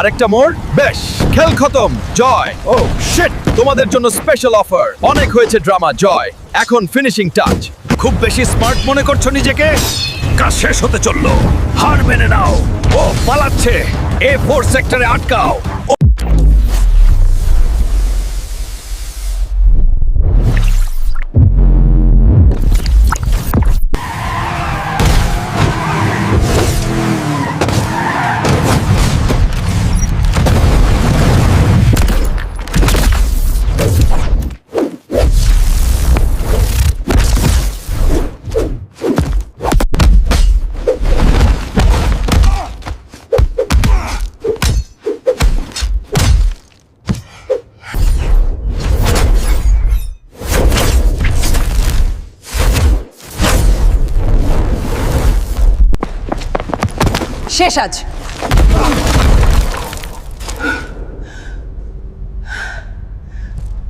আরেকটা মোড়, বেশ, খেল খতম, জয়। ও শিট, তোমাদের জন্য স্পেশাল অফার। অনেক হয়েছে ড্রামা, জয়, এখন ফিনিশিং টাচ। খুব বেশি স্মার্ট মনে করছো নিজেকে? কাজ শেষ হতে চললো, হার মেনে নাও। ও পালাচ্ছে, A4 সেক্টরে আটকাও। শেষ আজ।